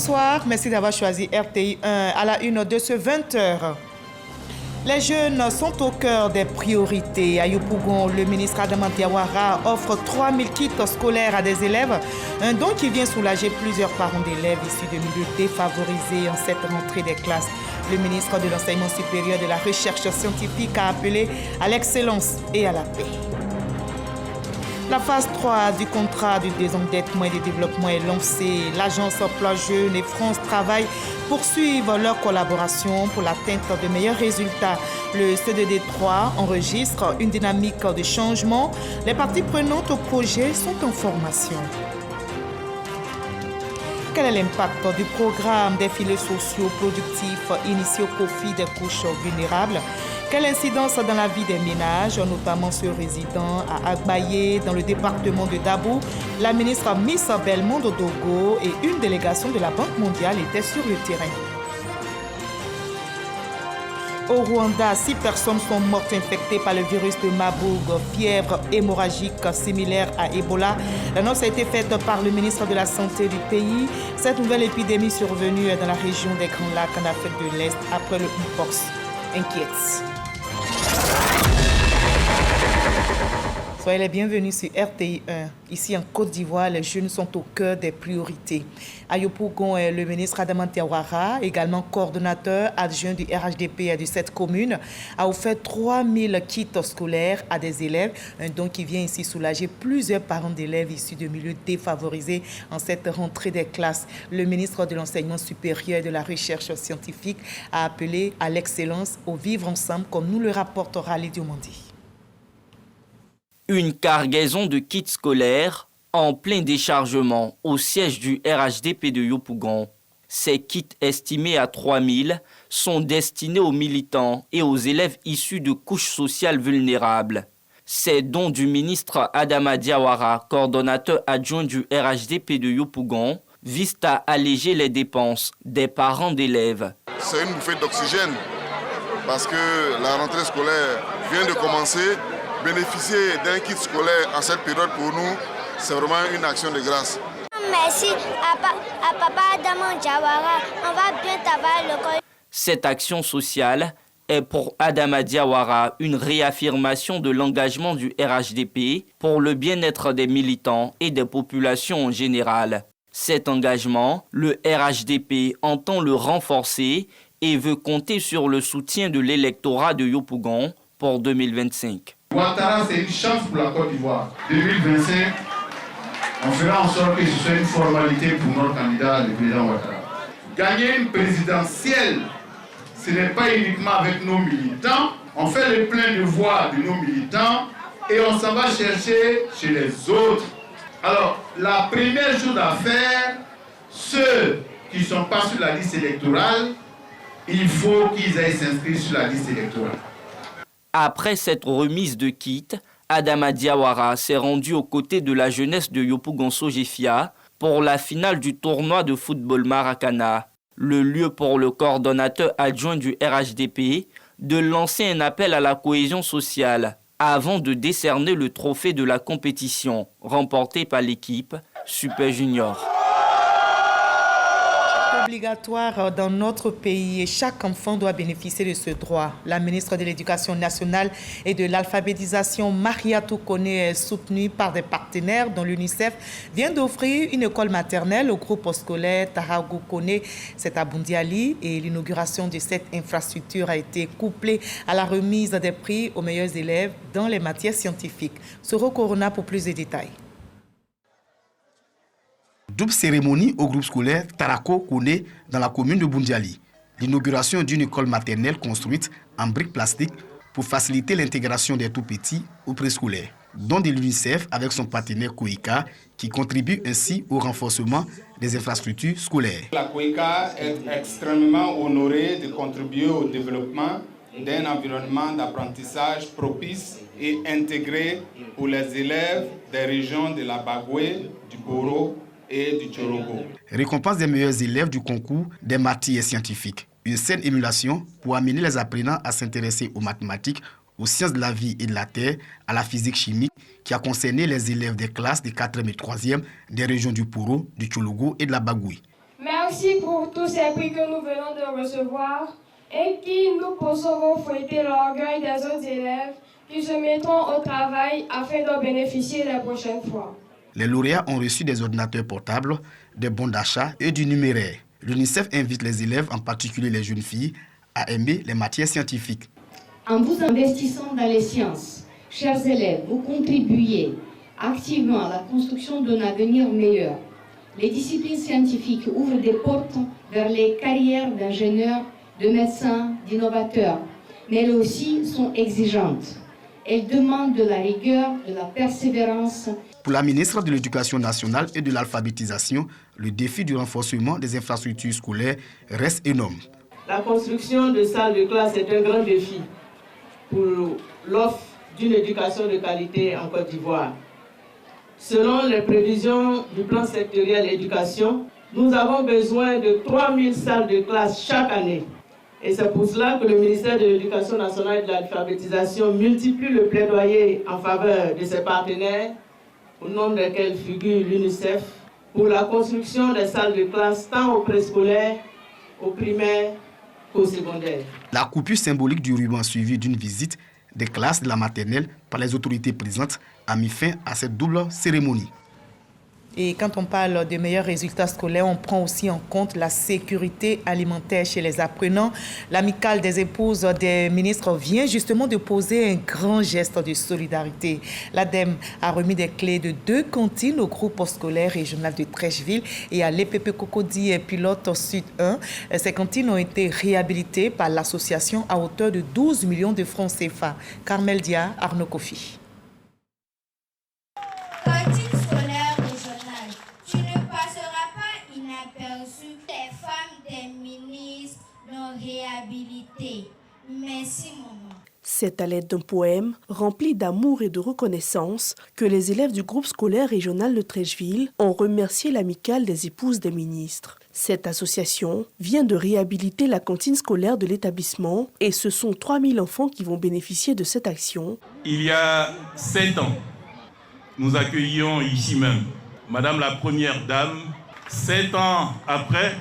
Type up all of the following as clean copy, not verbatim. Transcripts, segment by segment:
bonsoir. Merci d'avoir choisi RTI 1 à la une de ce 20h. Les jeunes sont au cœur des priorités. À Yopougon, le ministre Adama Diawara offre 3000 kits scolaires à des élèves, un don qui vient soulager plusieurs parents d'élèves issus de milieux défavorisés en cette rentrée des classes. Le ministre de l'Enseignement supérieur et de la Recherche scientifique a appelé à l'excellence et à la paix. La phase 3 du contrat de désendettement et de développement est lancée. L'agence Emploi Jeunes et France Travail poursuivent leur collaboration pour l'atteinte de meilleurs résultats. Le CDD3 enregistre une dynamique de changement. Les parties prenantes au projet sont en formation. Quel est l'impact du programme des filets sociaux productifs initiés au profit des couches vulnérables? Quelle incidence dans la vie des ménages, notamment ceux résidant à Agbaye, dans le département de Dabo? La ministre Miss Belmondo Dogo et une délégation de la Banque mondiale étaient sur le terrain. Au Rwanda, 6 personnes sont mortes infectées par le virus de Marburg, fièvre hémorragique similaire à Ebola. L'annonce a été faite par le ministre de la Santé du pays. Cette nouvelle épidémie survenue dans la région des Grands Lacs en Afrique de l'Est après le mpox inquiète. Soyez les bienvenus sur RTI 1. Ici en Côte d'Ivoire, les jeunes sont au cœur des priorités. À Yopougon, le ministre Adama Diawara, également coordonnateur adjoint du RHDP de cette commune, a offert 3000 kits scolaires à des élèves, un don qui vient ici soulager plusieurs parents d'élèves issus de milieux défavorisés en cette rentrée des classes. Le ministre de l'Enseignement supérieur et de la Recherche scientifique a appelé à l'excellence, au vivre ensemble, comme nous le rapportera Lydia Mandi. Une cargaison de kits scolaires en plein déchargement au siège du RHDP de Yopougon. Ces kits estimés à 3000 sont destinés aux militants et aux élèves issus de couches sociales vulnérables. Ces dons du ministre Adama Diawara, coordonnateur adjoint du RHDP de Yopougon, visent à alléger les dépenses des parents d'élèves. C'est une bouffée d'oxygène parce que la rentrée scolaire vient de commencer. Bénéficier d'un kit scolaire en cette période pour nous, c'est vraiment une action de grâce. Merci à papa Adama Diawara. On va bien travailler le corps. Cette action sociale est pour Adama Diawara une réaffirmation de l'engagement du RHDP pour le bien-être des militants et des populations en général. Cet engagement, le RHDP entend le renforcer et veut compter sur le soutien de l'électorat de Yopougon pour 2025. Ouattara, c'est une chance pour la Côte d'Ivoire. 2025, on fera en sorte que ce soit une formalité pour notre candidat, le président Ouattara. Gagner une présidentielle, ce n'est pas uniquement avec nos militants. On fait le plein de voix de nos militants et on s'en va chercher chez les autres. Alors, la première chose à faire, ceux qui ne sont pas sur la liste électorale, il faut qu'ils aillent s'inscrire sur la liste électorale. Après cette remise de kit, Adama Diawara s'est rendu aux côtés de la jeunesse de Yopougon-Sogefia pour la finale du tournoi de football Maracana, le lieu pour le coordonnateur adjoint du RHDP de lancer un appel à la cohésion sociale avant de décerner le trophée de la compétition remporté par l'équipe Super Junior. Obligatoire dans notre pays et chaque enfant doit bénéficier de ce droit. La ministre de l'Éducation nationale et de l'alphabétisation, Mariatou Kone, soutenue par des partenaires dont l'UNICEF, vient d'offrir une école maternelle au groupe scolaire Taragou Kone. C'est à Bundiali et l'inauguration de cette infrastructure a été couplée à la remise des prix aux meilleurs élèves dans les matières scientifiques. Soro Corona pour plus de détails. Double cérémonie au groupe scolaire Tarako Kone dans la commune de Bundiali. L'inauguration d'une école maternelle construite en briques plastiques pour faciliter l'intégration des tout-petits au préscolaire, dont de l'UNICEF avec son partenaire COICA qui contribue ainsi au renforcement des infrastructures scolaires. La COICA est extrêmement honorée de contribuer au développement d'un environnement d'apprentissage propice et intégré pour les élèves des régions de la Bagoué, du Boro et du Tchorogo. Récompense des meilleurs élèves du concours des matières scientifiques. Une saine émulation pour amener les apprenants à s'intéresser aux mathématiques, aux sciences de la vie et de la terre, à la physique chimique, qui a concerné les élèves des classes de 4e et 3e des régions du Poro, du Tchologo et de la Bagoué. Mais Merci pour tous ces prix que nous venons de recevoir et qui nous pourront fouetter l'orgueil des autres élèves qui se mettront au travail afin d'en bénéficier la prochaine fois. Les lauréats ont reçu des ordinateurs portables, des bons d'achat et du numéraire. L'UNICEF invite les élèves, en particulier les jeunes filles, à aimer les matières scientifiques. En vous investissant dans les sciences, chers élèves, vous contribuez activement à la construction d'un avenir meilleur. Les disciplines scientifiques ouvrent des portes vers les carrières d'ingénieurs, de médecins, d'innovateurs, mais elles aussi sont exigeantes. Elles demandent de la rigueur, de la persévérance. Pour la ministre de l'Éducation nationale et de l'alphabétisation, le défi du renforcement des infrastructures scolaires reste énorme. La construction de salles de classe est un grand défi pour l'offre d'une éducation de qualité en Côte d'Ivoire. Selon les prévisions du plan sectoriel éducation, nous avons besoin de 3000 salles de classe chaque année. Et c'est pour cela que le ministère de l'Éducation nationale et de l'alphabétisation multiplie le plaidoyer en faveur de ses partenaires, au nombre desquels figure l'UNICEF, pour la construction des salles de classe tant au préscolaire, au primaire qu'au secondaire. La coupure symbolique du ruban suivie d'une visite des classes de la maternelle par les autorités présentes a mis fin à cette double cérémonie. Et quand on parle de meilleurs résultats scolaires, on prend aussi en compte la sécurité alimentaire chez les apprenants. L'amicale des épouses des ministres vient justement de poser un grand geste de solidarité. L'ADEM a remis des clés de 2 cantines au groupe scolaire régional de Trècheville et à l'EPP Cocody et Pilote Sud 1. Ces cantines ont été réhabilitées par l'association à hauteur de 12 millions de francs CFA. Carmel Dia, Arnaud Kofi. Réhabilité. Merci, maman. C'est à l'aide d'un poème rempli d'amour et de reconnaissance que les élèves du groupe scolaire régional de Trècheville ont remercié l'amicale des épouses des ministres. Cette association vient de réhabiliter la cantine scolaire de l'établissement et ce sont 3000 enfants qui vont bénéficier de cette action. Il y a 7 ans, nous accueillions ici même Madame la Première Dame. 7 ans après,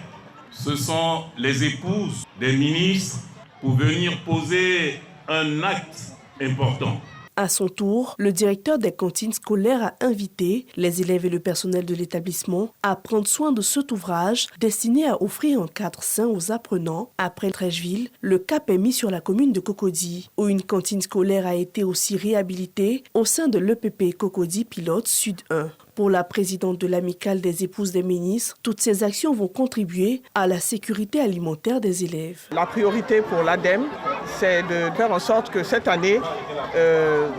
ce sont les épouses des ministres pour venir poser un acte important. À son tour, le directeur des cantines scolaires a invité les élèves et le personnel de l'établissement à prendre soin de cet ouvrage destiné à offrir un cadre sain aux apprenants. Après Trècheville, le cap est mis sur la commune de Cocody, où une cantine scolaire a été aussi réhabilitée au sein de l'EPP Cocody Pilote Sud 1. Pour la présidente de l'amicale des épouses des ministres, toutes ces actions vont contribuer à la sécurité alimentaire des élèves. La priorité pour l'ADEM, c'est de faire en sorte que cette année,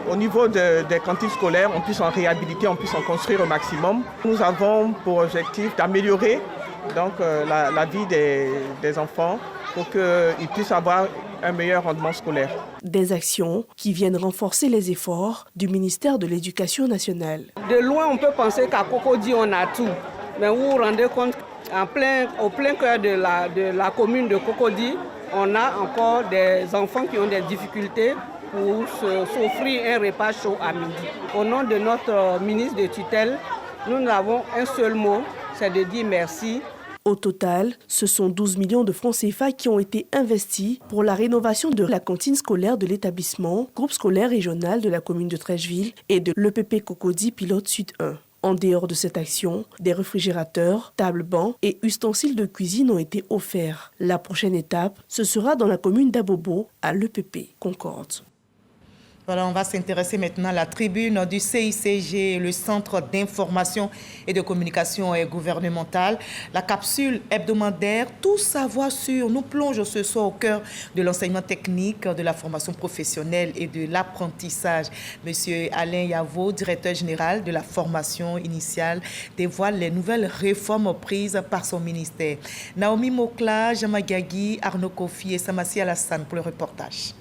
au niveau des cantines scolaires, on puisse en réhabiliter, on puisse en construire au maximum. Nous avons pour objectif d'améliorer donc, la vie des enfants pour qu'ils puissent avoir un meilleur rendement scolaire. Des actions qui viennent renforcer les efforts du ministère de l'Éducation nationale. De loin, on peut penser qu'à Cocody, on a tout. Mais vous vous rendez compte, au plein cœur de la commune de Cocody, on a encore des enfants qui ont des difficultés pour s'offrir un repas chaud à midi. Au nom de notre ministre de tutelle, nous avons un seul mot, c'est de dire merci. Au total, ce sont 12 millions de francs CFA qui ont été investis pour la rénovation de la cantine scolaire de l'établissement, groupe scolaire régional de la commune de Trècheville et de l'EPP Cocody Pilote Sud 1. En dehors de cette action, des réfrigérateurs, tables bancs et ustensiles de cuisine ont été offerts. La prochaine étape, ce sera dans la commune d'Abobo, à l'EPP Concorde. Voilà, on va s'intéresser maintenant à la tribune du CICG, le Centre d'information et de communication gouvernementale. La capsule hebdomadaire Tout savoir sur nous plonge ce soir au cœur de l'enseignement technique, de la formation professionnelle et de l'apprentissage. Monsieur Alain Yavo, directeur général de la formation initiale, dévoile les nouvelles réformes prises par son ministère. Naomi Mokla, Jamagagi, Arnaud Kofi et Samassi Alassane pour le reportage.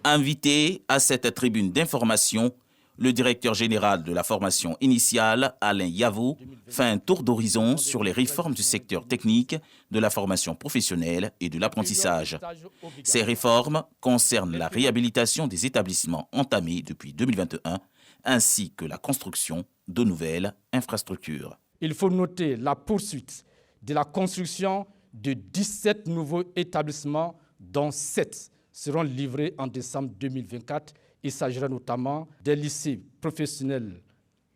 Invité à cette tribune d'information, le directeur général de la formation initiale, Alain Yavo, fait un tour d'horizon sur les réformes du secteur technique, de la formation professionnelle et de l'apprentissage. Ces réformes concernent la réhabilitation des établissements entamés depuis 2021, ainsi que la construction de nouvelles infrastructures. Il faut noter la poursuite de la construction de 17 nouveaux établissements, dont 7 seront livrés en décembre 2024. Il s'agira notamment des lycées professionnels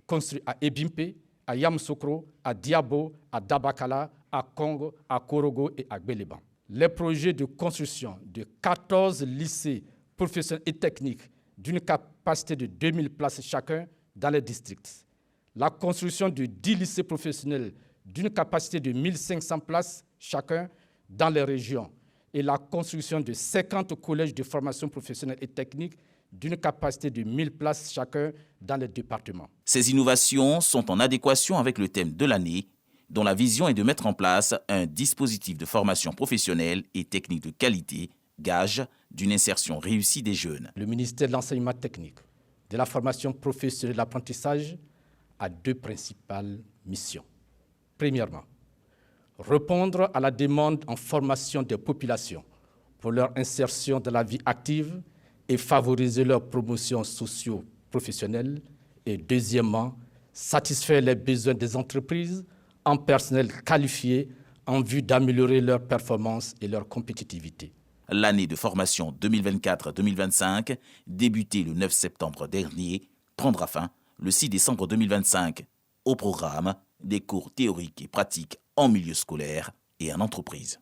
construits à Ebimpe, à Yamoussoukro, à Diabo, à Dabakala, à Congo, à Korogo et à Gbeleban. Les projets de construction de 14 lycées professionnels et techniques d'une capacité de 2000 places chacun dans les districts. La construction de 10 lycées professionnels d'une capacité de 1500 places chacun dans les régions et la construction de 50 collèges de formation professionnelle et technique d'une capacité de 1000 places chacun dans les départements. Ces innovations sont en adéquation avec le thème de l'année, dont la vision est de mettre en place un dispositif de formation professionnelle et technique de qualité, gage d'une insertion réussie des jeunes. Le ministère de l'enseignement technique, de la formation professionnelle et de l'apprentissage a 2 principales missions. Premièrement, répondre à la demande en formation des populations pour leur insertion dans la vie active et favoriser leur promotion socio-professionnelle. Et deuxièmement, satisfaire les besoins des entreprises en personnel qualifié en vue d'améliorer leur performance et leur compétitivité. L'année de formation 2024-2025, débutée le 9 septembre dernier, prendra fin le 6 décembre 2025. Au programme, des cours théoriques et pratiques en milieu scolaire et en entreprise.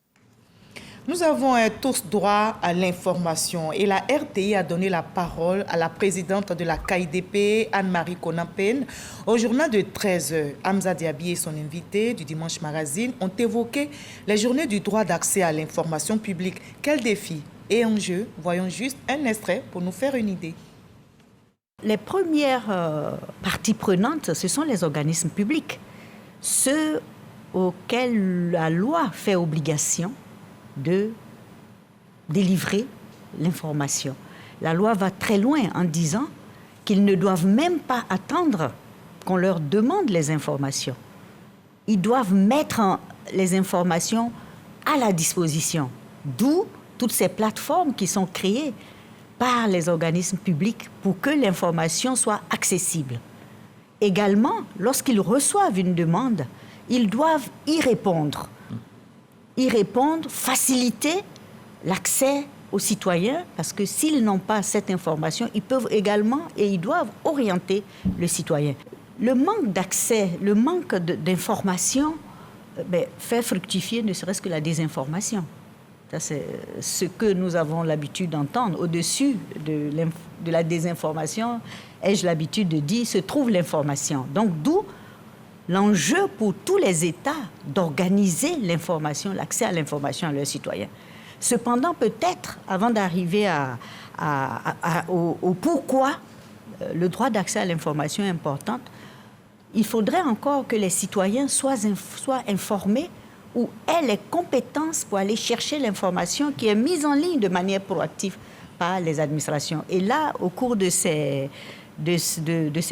Nous avons tous droit à l'information et la RTI a donné la parole à la présidente de la KIDP, Anne-Marie Konampen. Au journal de 13h, Hamza Diaby et son invité du Dimanche Magazine ont évoqué les journées du droit d'accès à l'information publique. Quels défis et enjeux? Voyons juste un extrait pour nous faire une idée. Les premières parties prenantes, ce sont les organismes publics, ceux auxquels la loi fait obligation de délivrer l'information. La loi va très loin en disant qu'ils ne doivent même pas attendre qu'on leur demande les informations. Ils doivent mettre les informations à la disposition, d'où toutes ces plateformes qui sont créées par les organismes publics pour que l'information soit accessible. Également, lorsqu'ils reçoivent une demande, ils doivent y répondre. Y répondre, faciliter l'accès aux citoyens, parce que s'ils n'ont pas cette information, ils peuvent également et ils doivent orienter le citoyen. Le manque d'accès, le manque d'information fait fructifier ne serait-ce que la désinformation. Ça, c'est ce que nous avons l'habitude d'entendre. Au-dessus de la désinformation, ai-je l'habitude de dire, se trouve l'information. Donc, d'où l'enjeu pour tous les États d'organiser l'information, l'accès à l'information à leurs citoyens. Cependant, peut-être, avant d'arriver au pourquoi le droit d'accès à l'information est important, il faudrait encore que les citoyens soient informés ou aient les compétences pour aller chercher l'information qui est mise en ligne de manière proactive par les administrations. Et là, au cours de ces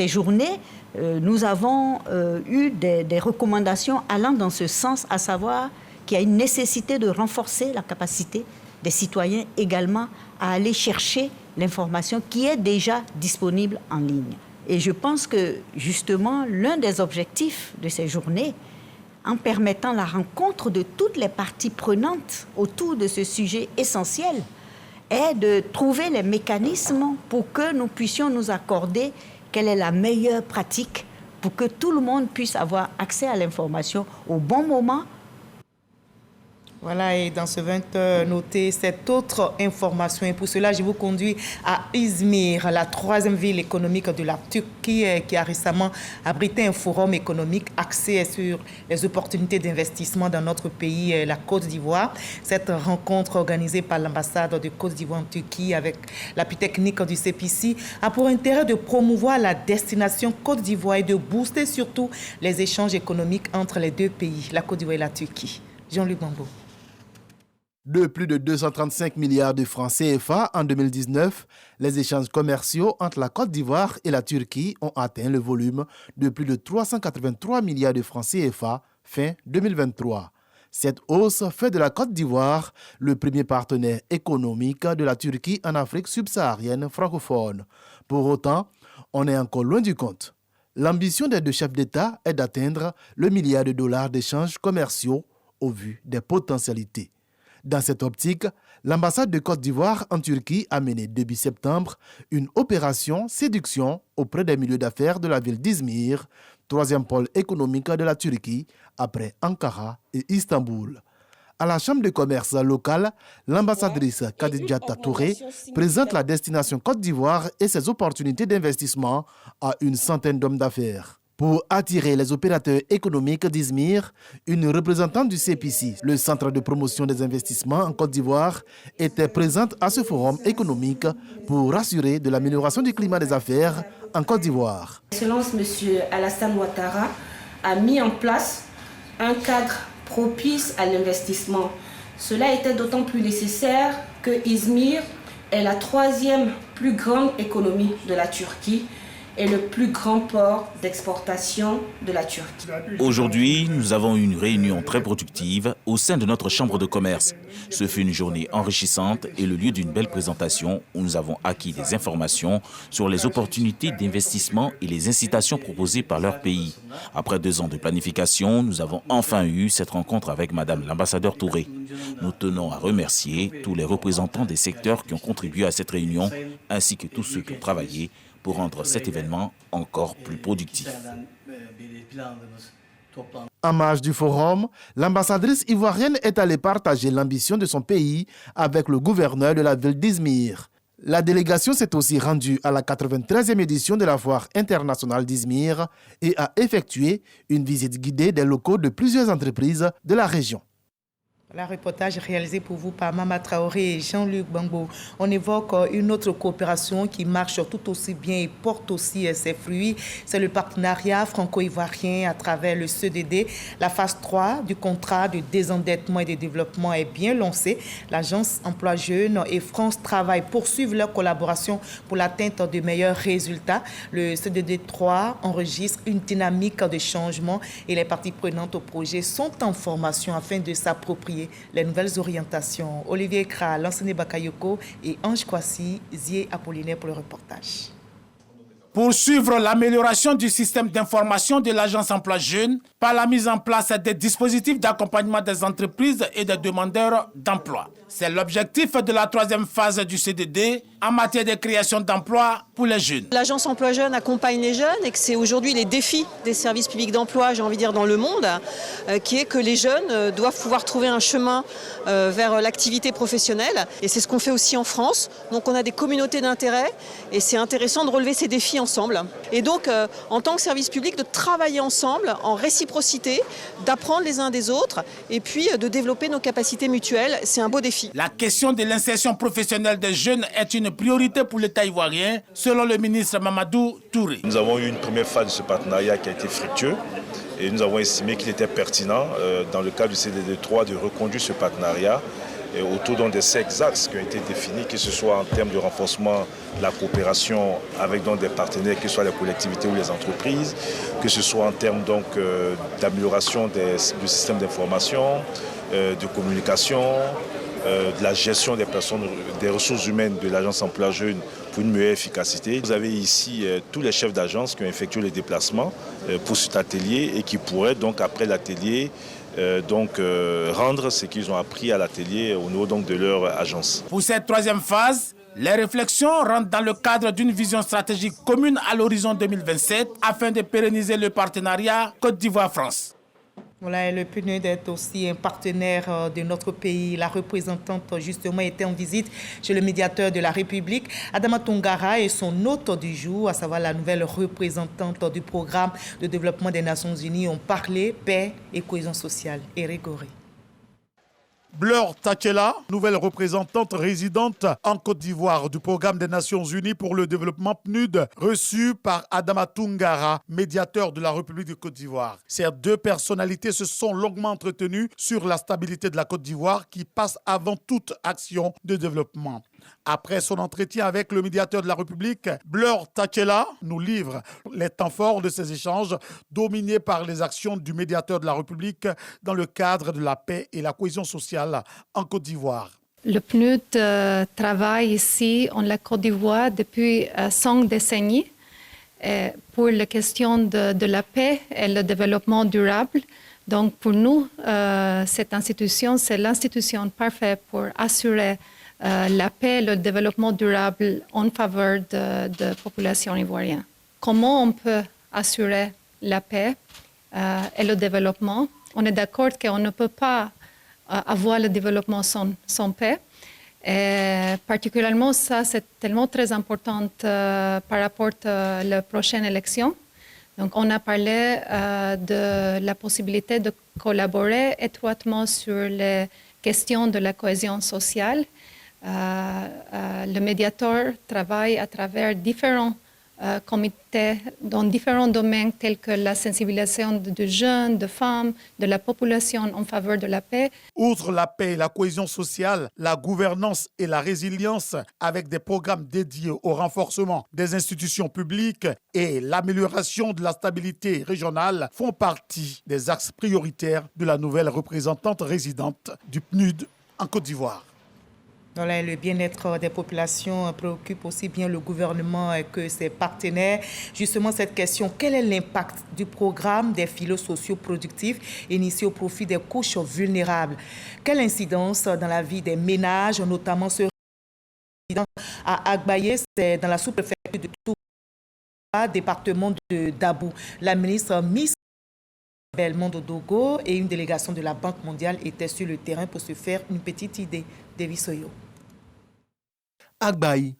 journées, nous avons eu des recommandations allant dans ce sens, à savoir qu'il y a une nécessité de renforcer la capacité des citoyens également à aller chercher l'information qui est déjà disponible en ligne. Et je pense que, justement, l'un des objectifs de ces journées, en permettant la rencontre de toutes les parties prenantes autour de ce sujet essentiel, est de trouver les mécanismes pour que nous puissions nous accorder quelle est la meilleure pratique pour que tout le monde puisse avoir accès à l'information au bon moment. Voilà, et dans ce 20h, notez cette autre information. Et pour cela, je vous conduis à Izmir, la 3e ville économique de la Turquie, qui a récemment abrité un forum économique axé sur les opportunités d'investissement dans notre pays, la Côte d'Ivoire. Cette rencontre organisée par l'ambassade de Côte d'Ivoire en Turquie avec l'appui technique du CPC a pour intérêt de promouvoir la destination Côte d'Ivoire et de booster surtout les échanges économiques entre les deux pays, la Côte d'Ivoire et la Turquie. Jean-Luc Bambo. De plus de 235 milliards de francs CFA en 2019, les échanges commerciaux entre la Côte d'Ivoire et la Turquie ont atteint le volume de plus de 383 milliards de francs CFA fin 2023. Cette hausse fait de la Côte d'Ivoire le premier partenaire économique de la Turquie en Afrique subsaharienne francophone. Pour autant, on est encore loin du compte. L'ambition des deux chefs d'État est d'atteindre le milliard de dollars d'échanges commerciaux au vu des potentialités. Dans cette optique, l'ambassade de Côte d'Ivoire en Turquie a mené début septembre une opération séduction auprès des milieux d'affaires de la ville d'Izmir, troisième pôle économique de la Turquie, après Ankara et Istanbul. À la chambre de commerce locale, l'ambassadrice Khadijata Touré présente la destination Côte d'Ivoire et ses opportunités d'investissement à une centaine d'hommes d'affaires. Pour attirer les opérateurs économiques d'Izmir, une représentante du CPC, le Centre de promotion des investissements en Côte d'Ivoire, était présente à ce forum économique pour rassurer de l'amélioration du climat des affaires en Côte d'Ivoire. Excellence, M. Alassane Ouattara a mis en place un cadre propice à l'investissement. Cela était d'autant plus nécessaire que Izmir est la troisième plus grande économie de la Turquie et le plus grand port d'exportation de la Turquie. Aujourd'hui, nous avons eu une réunion très productive au sein de notre chambre de commerce. Ce fut une journée enrichissante et le lieu d'une belle présentation où nous avons acquis des informations sur les opportunités d'investissement et les incitations proposées par leur pays. Après 2 ans de planification, nous avons enfin eu cette rencontre avec Madame l'ambassadeur Touré. Nous tenons à remercier tous les représentants des secteurs qui ont contribué à cette réunion, ainsi que tous ceux qui ont travaillé pour rendre cet événement encore plus productif. En marge du forum, l'ambassadrice ivoirienne est allée partager l'ambition de son pays avec le gouverneur de la ville d'Izmir. La délégation s'est aussi rendue à la 93e édition de la Foire internationale d'Izmir et a effectué une visite guidée des locaux de plusieurs entreprises de la région. La reportage réalisé pour vous par Mama Traoré et Jean-Luc Bangbo. On évoque une autre coopération qui marche tout aussi bien et porte aussi ses fruits. C'est le partenariat franco-ivoirien à travers le CEDD. La phase 3 du contrat de désendettement et de développement est bien lancée. L'Agence Emploi Jeunes et France Travail poursuivent leur collaboration pour l'atteinte de meilleurs résultats. Le CEDD 3 enregistre une dynamique de changement et les parties prenantes au projet sont en formation afin de s'approprier les nouvelles orientations. Olivier Kra, Lansene Bakayoko et Ange Kwasi, Zié Apollinaire pour le reportage. Pour suivre l'amélioration du système d'information de l'Agence Emploi Jeunes par la mise en place des dispositifs d'accompagnement des entreprises et des demandeurs d'emploi. C'est l'objectif de la 3e phase du CDD en matière de création d'emplois pour les jeunes. L'Agence Emploi Jeunes accompagne les jeunes et que c'est aujourd'hui les défis des services publics d'emploi, j'ai envie de dire dans le monde, qui est que les jeunes doivent pouvoir trouver un chemin vers l'activité professionnelle. Et c'est ce qu'on fait aussi en France. Donc on a des communautés d'intérêt et c'est intéressant de relever ces défis ensemble. Et donc en tant que service public, de travailler ensemble en réciprocité, d'apprendre les uns des autres et puis de développer nos capacités mutuelles. C'est un beau défi. La question de l'insertion professionnelle des jeunes est une priorité pour l'État ivoirien, selon le ministre Mamadou Touré. Nous avons eu une première phase de ce partenariat qui a été fructueux et nous avons estimé qu'il était pertinent, dans le cadre du CDD3, de reconduire ce partenariat autour des 5 axes qui ont été définis, que ce soit en termes de renforcement de la coopération avec des partenaires, que ce soit les collectivités ou les entreprises, que ce soit en termes d'amélioration du système d'information, de communication, de la gestion des ressources humaines de l'Agence Emploi Jeunes pour une meilleure efficacité. Vous avez ici tous les chefs d'agence qui ont effectué les déplacements pour cet atelier et qui pourraient donc après l'atelier rendre ce qu'ils ont appris à l'atelier au niveau de leur agence. Pour cette 3e phase, les réflexions rentrent dans le cadre d'une vision stratégique commune à l'horizon 2027 afin de pérenniser le partenariat Côte d'Ivoire-France. Voilà, le PNUD est aussi un partenaire de notre pays. La représentante, justement, était en visite chez le médiateur de la République, Adama Tongara, et son hôte du jour, à savoir la nouvelle représentante du programme de développement des Nations Unies, ont parlé paix et cohésion sociale. Eric Goré. Bleur Takela, nouvelle représentante résidente en Côte d'Ivoire du programme des Nations Unies pour le développement PNUD, reçue par Adama Tongara, médiateur de la République de Côte d'Ivoire. Ces 2 personnalités se sont longuement entretenues sur la stabilité de la Côte d'Ivoire qui passe avant toute action de développement. Après son entretien avec le médiateur de la République, Bleur Takela nous livre les temps forts de ces échanges dominés par les actions du médiateur de la République dans le cadre de la paix et la cohésion sociale en Côte d'Ivoire. Le PNUD travaille ici en Côte d'Ivoire depuis 5 décennies pour la question de la paix et le développement durable Donc pour nous, cette institution, c'est l'institution parfaite pour assurer la paix et le développement durable en faveur de la population ivoirienne. Comment on peut assurer la paix et le développement? On est d'accord qu'on ne peut pas avoir le développement sans paix. Et particulièrement, ça, c'est tellement très important par rapport à la prochaine élection. Donc, on a parlé de la possibilité de collaborer étroitement sur les questions de la cohésion sociale. Le médiateur travaille à travers différents comités dans différents domaines tels que la sensibilisation de jeunes, de femmes, de la population en faveur de la paix. Outre la paix et la cohésion sociale, la gouvernance et la résilience, avec des programmes dédiés au renforcement des institutions publiques et l'amélioration de la stabilité régionale, font partie des axes prioritaires de la nouvelle représentante résidente du PNUD en Côte d'Ivoire. Voilà, le bien-être des populations préoccupe aussi bien le gouvernement que ses partenaires. Justement, cette question, quel est l'impact du programme des filets sociaux productifs initié au profit des couches vulnérables? Quelle incidence dans la vie des ménages, notamment ceux à Agbaye, c'est dans la sous-préfecture de Touba, département de Dabou. La ministre Miss Belmondo Dogo et une délégation de la Banque mondiale étaient sur le terrain pour se faire une petite idée. David Soyo. Agbaye,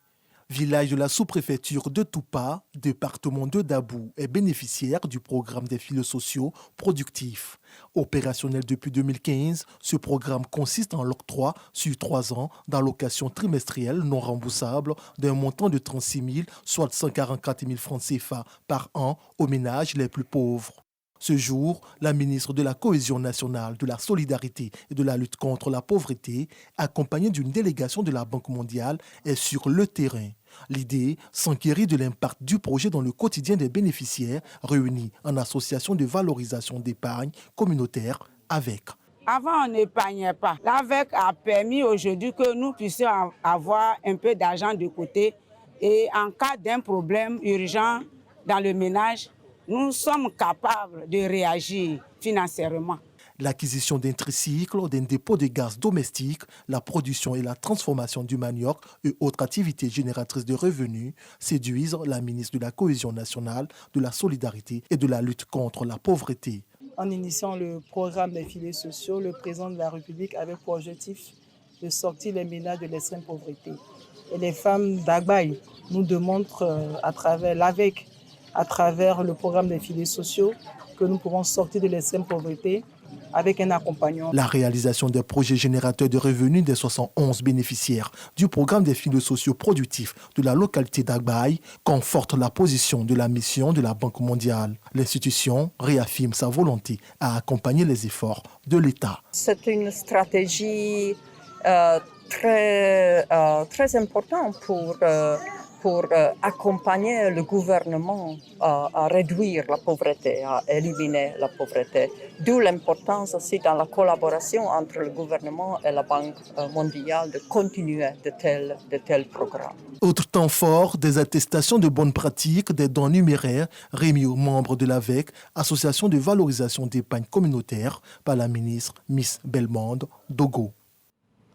village de la sous-préfecture de Toupa, département de Dabou, est bénéficiaire du programme des filets sociaux productifs. Opérationnel depuis 2015, ce programme consiste en l'octroi sur 3 ans d'allocations trimestrielles non remboursables d'un montant de 36 000, soit 144 000 francs CFA par an aux ménages les plus pauvres. Ce jour, la ministre de la Cohésion nationale, de la Solidarité et de la lutte contre la pauvreté, accompagnée d'une délégation de la Banque mondiale, est sur le terrain. L'idée, s'enquérir de l'impact du projet dans le quotidien des bénéficiaires réunis en association de valorisation d'épargne communautaire avec. Avant, on n'épargnait pas. L'AVEC a permis aujourd'hui que nous puissions avoir un peu d'argent de côté et en cas d'un problème urgent dans le ménage, nous sommes capables de réagir financièrement. L'acquisition d'un tricycle, d'un dépôt de gaz domestique, la production et la transformation du manioc et autres activités génératrices de revenus séduisent la ministre de la Cohésion nationale, de la Solidarité et de la lutte contre la pauvreté. En initiant le programme des filets sociaux, le président de la République avait pour objectif de sortir les ménages de l'extrême pauvreté. Et les femmes d'Agbaye nous démontrent à travers l'AVEC, à travers le programme des filets sociaux, que nous pouvons sortir de l'extrême pauvreté avec un accompagnement. La réalisation des projets générateurs de revenus des 71 bénéficiaires du programme des filets sociaux productifs de la localité d'Agbaye conforte la position de la mission de la Banque mondiale. L'institution réaffirme sa volonté à accompagner les efforts de l'État. C'est une stratégie très importante pour accompagner le gouvernement à réduire la pauvreté, à éliminer la pauvreté. D'où l'importance aussi dans la collaboration entre le gouvernement et la Banque mondiale de continuer de tels programmes. Autre temps fort, des attestations de bonnes pratiques, des dons numéraires remis aux membres de l'AVEC, association de valorisation d'épargne communautaire, par la ministre Miss Belmondo Dogo.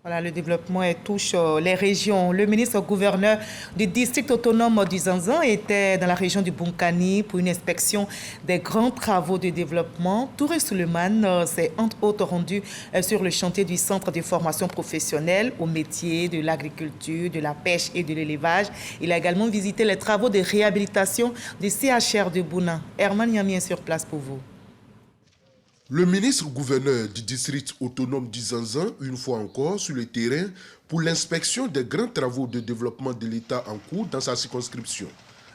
Voilà, le développement touche les régions. Le ministre-gouverneur du district autonome du Zanzan était dans la région du Bunkani pour une inspection des grands travaux de développement. Touré Suleiman s'est entre autres rendu sur le chantier du centre de formation professionnelle aux métiers de l'agriculture, de la pêche et de l'élevage. Il a également visité les travaux de réhabilitation du CHR de Bouna. Herman Yami est sur place pour vous. Le ministre-gouverneur du district autonome du Zanzan, une fois encore sur le terrain, pour l'inspection des grands travaux de développement de l'État en cours dans sa circonscription.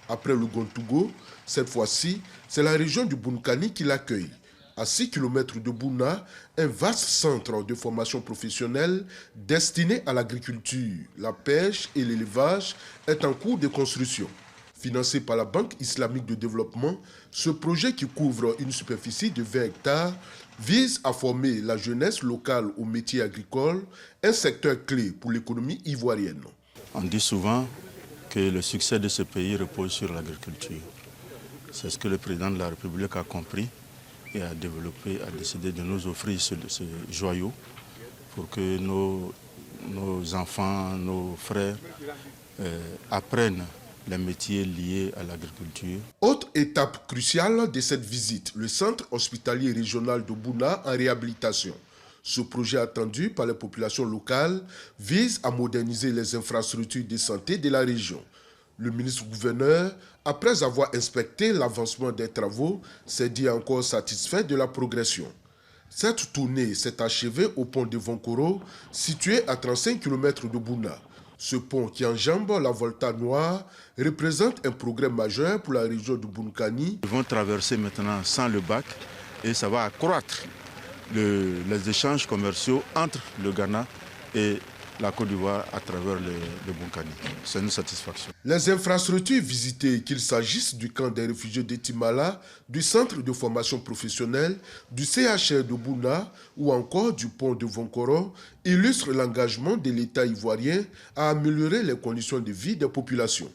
Après le Gontougo, cette fois-ci, c'est la région du Bunkani qui l'accueille. À 6 km de Bouna, un vaste centre de formation professionnelle destiné à l'agriculture, la pêche et l'élevage est en cours de construction. Financé par la Banque islamique de développement, ce projet qui couvre une superficie de 20 hectares vise à former la jeunesse locale aux métiers agricoles, un secteur clé pour l'économie ivoirienne. On dit souvent que le succès de ce pays repose sur l'agriculture. C'est ce que le président de la République a compris et a développé, a décidé de nous offrir ce joyau pour que nos enfants, nos frères apprennent les métiers liés à l'agriculture. Autre étape cruciale de cette visite, le centre hospitalier régional de Bouna en réhabilitation. Ce projet attendu par les populations locales vise à moderniser les infrastructures de santé de la région. Le ministre-gouverneur, après avoir inspecté l'avancement des travaux, s'est dit encore satisfait de la progression. Cette tournée s'est achevée au pont de Vonkoro, situé à 35 km de Bouna. Ce pont qui enjambe la Volta Noire représente un progrès majeur pour la région de Bounkani. Ils vont traverser maintenant sans le bac et ça va accroître les échanges commerciaux entre le Ghana et la Côte d'Ivoire à travers le Bounkani. C'est une satisfaction. Les infrastructures visitées, qu'il s'agisse du camp des réfugiés de Timala, du centre de formation professionnelle, du CHR de Bouna ou encore du pont de Vonkoro, illustrent l'engagement de l'État ivoirien à améliorer les conditions de vie des populations.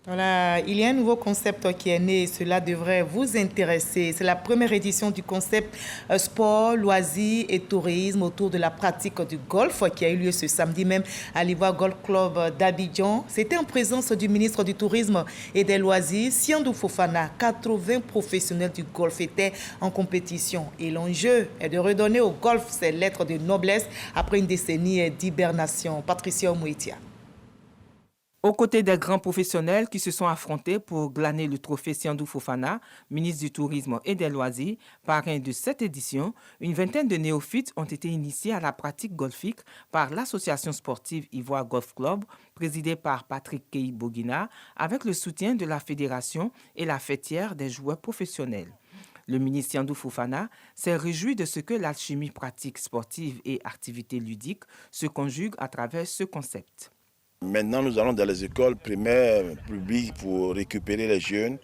Voilà, il y a un nouveau concept qui est né, cela devrait vous intéresser. C'est la première édition du concept sport, loisirs et tourisme autour de la pratique du golf qui a eu lieu ce samedi même à l'Ivoire Golf Club d'Abidjan. C'était en présence du ministre du Tourisme et des Loisirs, Siandou Fofana. 80 professionnels du golf étaient en compétition et l'enjeu est de redonner au golf ses lettres de noblesse après une décennie d'hibernation. Patricia Mouitia. Aux côtés des grands professionnels qui se sont affrontés pour glaner le trophée Siandou Fofana, ministre du Tourisme et des Loisirs, parrain de cette édition, une vingtaine de néophytes ont été initiés à la pratique golfique par l'association sportive Ivoire Golf Club, présidée par Patrick Kei Boguina, avec le soutien de la fédération et la fêtière des joueurs professionnels. Le ministre Siandou Fofana s'est réjoui de ce que l'alchimie pratique sportive et activités ludiques se conjuguent à travers ce concept. Maintenant, nous allons dans les écoles primaires publiques pour récupérer les jeunes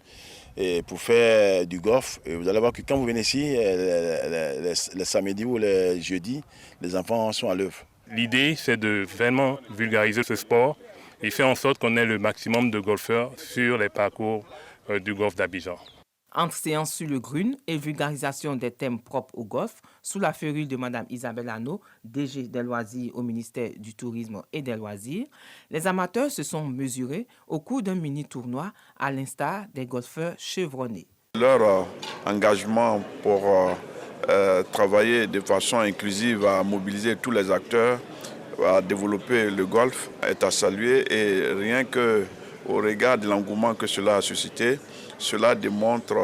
et pour faire du golf. Et vous allez voir que quand vous venez ici, les samedis ou les jeudis, les enfants sont à l'œuvre. L'idée, c'est de vraiment vulgariser ce sport et faire en sorte qu'on ait le maximum de golfeurs sur les parcours du golf d'Abidjan. Entre séances sur le grune et vulgarisation des thèmes propres au golf, sous la férule de Mme Isabelle Hano, DG des loisirs au ministère du Tourisme et des Loisirs, les amateurs se sont mesurés au cours d'un mini-tournoi à l'instar des golfeurs chevronnés. Leur engagement pour travailler de façon inclusive à mobiliser tous les acteurs, à développer le golf est à saluer et rien qu'au regard de l'engouement que cela a suscité, cela démontre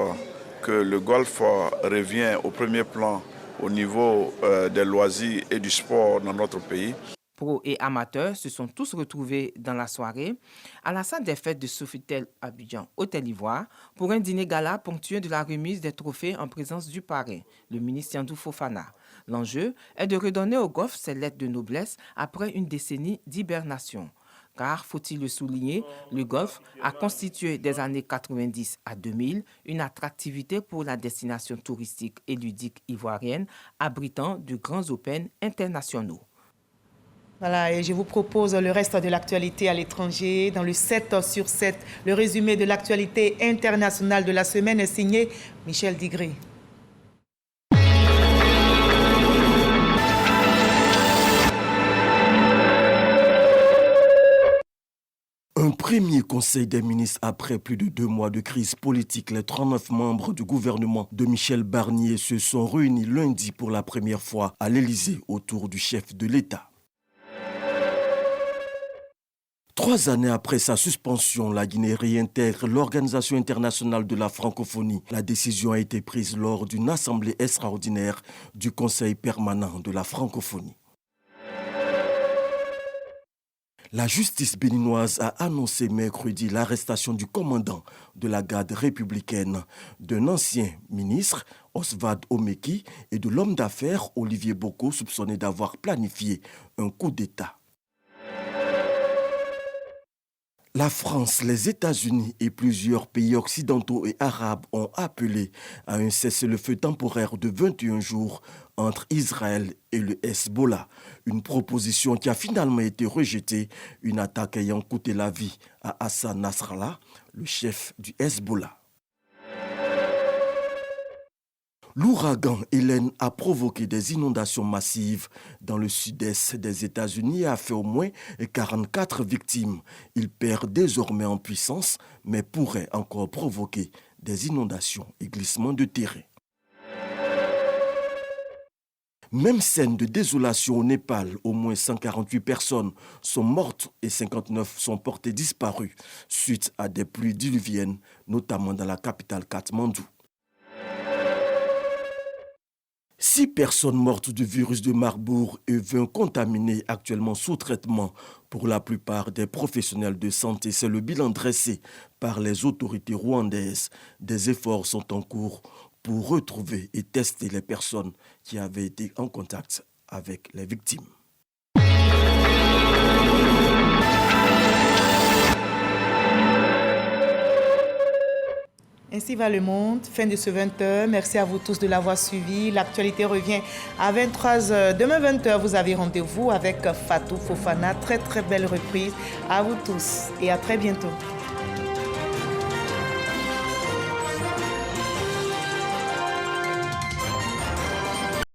que le golf revient au premier plan au niveau des loisirs et du sport dans notre pays. Pros et amateurs se sont tous retrouvés dans la soirée à la salle des fêtes de Sofitel Abidjan, Hôtel Ivoire, pour un dîner gala ponctué de la remise des trophées en présence du parrain, le ministre Siandou Fofana. L'enjeu est de redonner au golf ses lettres de noblesse après une décennie d'hibernation. Car, faut-il le souligner, le golf a constitué des années 90 à 2000 une attractivité pour la destination touristique et ludique ivoirienne, abritant de grands Open internationaux. Voilà, et je vous propose le reste de l'actualité à l'étranger. Dans le 7 sur 7, le résumé de l'actualité internationale de la semaine est signé Michel Digré. Un premier conseil des ministres après plus de 2 mois de crise politique. Les 39 membres du gouvernement de Michel Barnier se sont réunis lundi pour la première fois à l'Élysée autour du chef de l'État. 3 années après sa suspension, la Guinée réintègre l'Organisation internationale de la francophonie. La décision a été prise lors d'une assemblée extraordinaire du Conseil permanent de la francophonie. La justice béninoise a annoncé mercredi l'arrestation du commandant de la garde républicaine, d'un ancien ministre, Oswald Omeki, et de l'homme d'affaires Olivier Boko, soupçonné d'avoir planifié un coup d'État. La France, les États-Unis et plusieurs pays occidentaux et arabes ont appelé à un cessez-le-feu temporaire de 21 jours entre Israël et le Hezbollah. Une proposition qui a finalement été rejetée, une attaque ayant coûté la vie à Hassan Nasrallah, le chef du Hezbollah. L'ouragan Hélène a provoqué des inondations massives dans le sud-est des États-Unis et a fait au moins 44 victimes. Il perd désormais en puissance, mais pourrait encore provoquer des inondations et glissements de terrain. Même scène de désolation au Népal, au moins 148 personnes sont mortes et 59 sont portées disparues suite à des pluies diluviennes, notamment dans la capitale Katmandou. 6 personnes mortes du virus de Marburg et 20 contaminées actuellement sous traitement pour la plupart des professionnels de santé. C'est le bilan dressé par les autorités rwandaises. Des efforts sont en cours pour retrouver et tester les personnes qui avaient été en contact avec les victimes. Ainsi va le monde. Fin de ce 20h. Merci à vous tous de l'avoir suivi. L'actualité revient à 23h. Demain 20h, vous avez rendez-vous avec Fatou Fofana. Très belle reprise. À vous tous et à très bientôt.